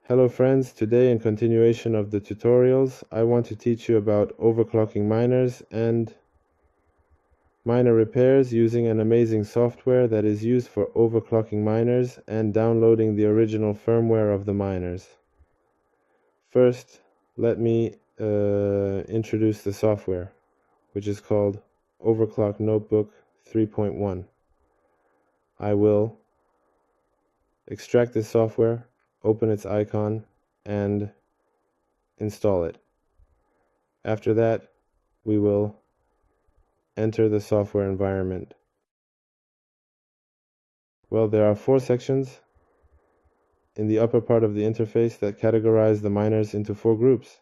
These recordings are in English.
Hello friends, today in continuation of the tutorials, I want to teach you about overclocking miners and miner repairs using an amazing software that is used for overclocking miners and downloading the original firmware of the miners. First, let me introduce the software, which is called Overclock Notebook 3.1. I will extract this software, open its icon, and install it. After that, we will enter the software environment. Well, there are 4 sections in the upper part of the interface that categorize the miners into 4 groups: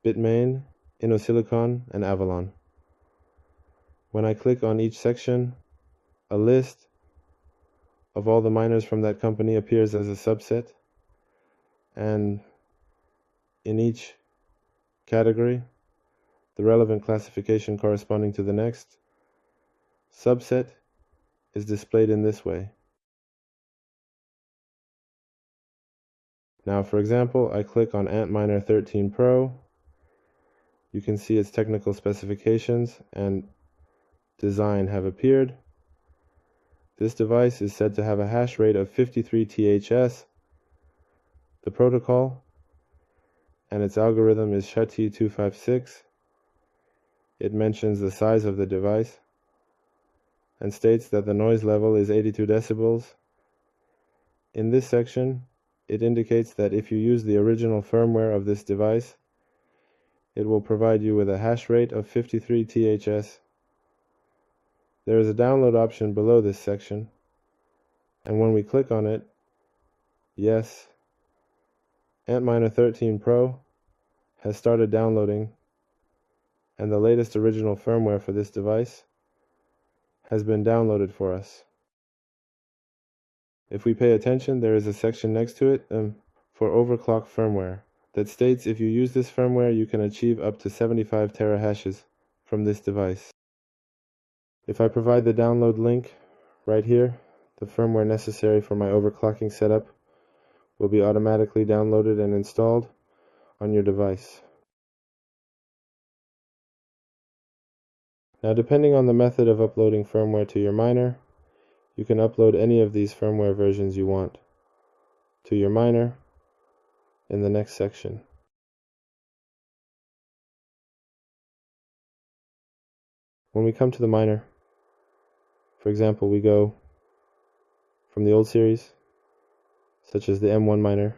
Bitmain, InnoSilicon, and Avalon. When I click on each section, a list of all the miners from that company appears as a subset, and in each category, the relevant classification corresponding to the next subset is displayed in this way. Now, for example, I click on Antminer 13 Pro. You can see its technical specifications and design have appeared. This device is said to have a hash rate of 53 THS. The protocol and its algorithm is SHA-T256. It mentions the size of the device and states that the noise level is 82 decibels. In this section, it indicates that if you use the original firmware of this device, it will provide you with a hash rate of 53 THS. There is a download option below this section, and when we click on it, yes, Antminer 13 Pro has started downloading, and the latest original firmware for this device has been downloaded for us. If we pay attention, there is a section next to it for overclock firmware that states if you use this firmware, you can achieve up to 75 terahashes from this device. If I provide the download link right here, the firmware necessary for my overclocking setup will be automatically downloaded and installed on your device. Now, depending on the method of uploading firmware to your miner, you can upload any of these firmware versions you want to your miner in the next section. When we come to the miner, for example, we go from the old series, such as the M1 miner,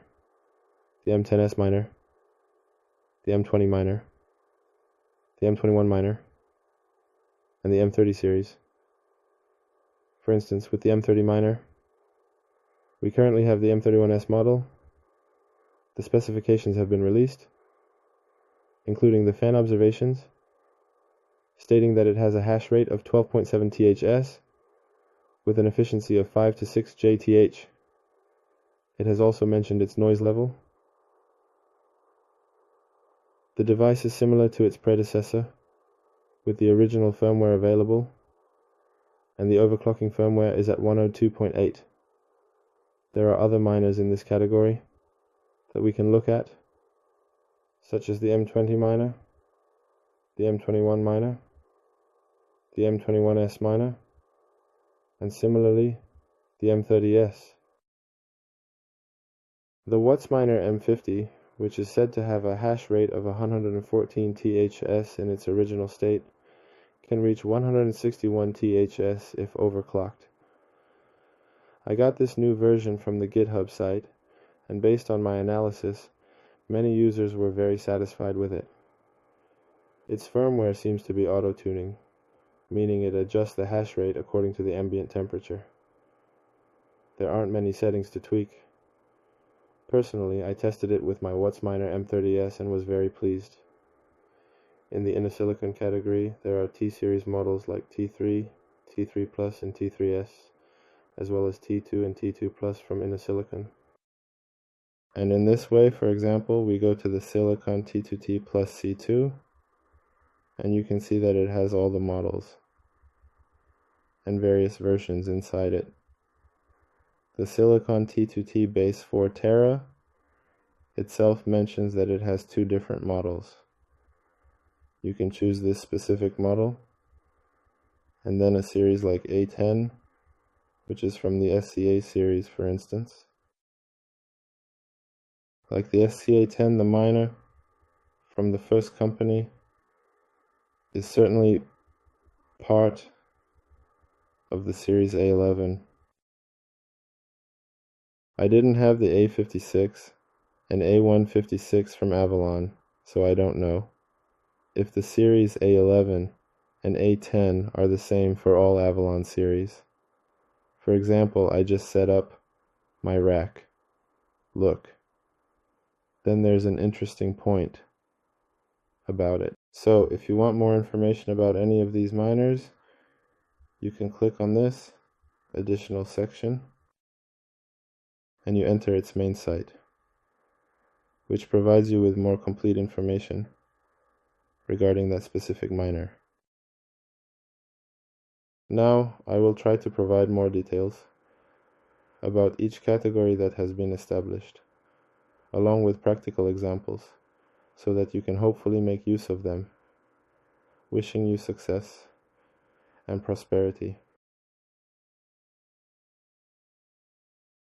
the M10S miner, the M20 miner, the M21 miner, and the M30 series. For instance, with the M30 miner, we currently have the M31S model. The specifications have been released, including the fan observations, stating that it has a hash rate of 12.7 THS with an efficiency of 5 to 6 JTH. It has also mentioned its noise level. The device is similar to its predecessor, with the original firmware available, and the overclocking firmware is at 102.8. There are other miners in this category that we can look at, such as the M20 miner, the M21 miner, the M21S miner, and similarly the M30S. The WhatsMiner M50, which is said to have a hash rate of 114 THS in its original state, can reach 161 THS if overclocked. I got this new version from the GitHub site, and based on my analysis, many users were very satisfied with it. Its firmware seems to be auto-tuning, meaning it adjusts the hash rate according to the ambient temperature. There aren't many settings to tweak. Personally, I tested it with my WhatsMiner M30S and was very pleased. In the InnoSilicon category, there are T-series models like T3, T3 Plus, and T3S, as well as T2 and T2 Plus from InnoSilicon. And in this way, for example, we go to the Silicon T2T Plus C2, and you can see that it has all the models and various versions inside it. The Silicon T2T base 4 Tera itself mentions that it has 2 different models. You can choose this specific model, and then a series like A10, which is from the SCA series, for instance. Like the SCA10, the miner from the first company is certainly part of the series A11. I didn't have the A56 and A156 from Avalon, so I don't know if the series A11 and A10 are the same for all Avalon series. For example, I just set up my rack. Look. Then there's an interesting point about it. So if you want more information about any of these miners, you can click on this additional section and you enter its main site, which provides you with more complete information regarding that specific miner. Now I will try to provide more details about each category that has been established, along with practical examples, so that you can hopefully make use of them. Wishing you success and prosperity.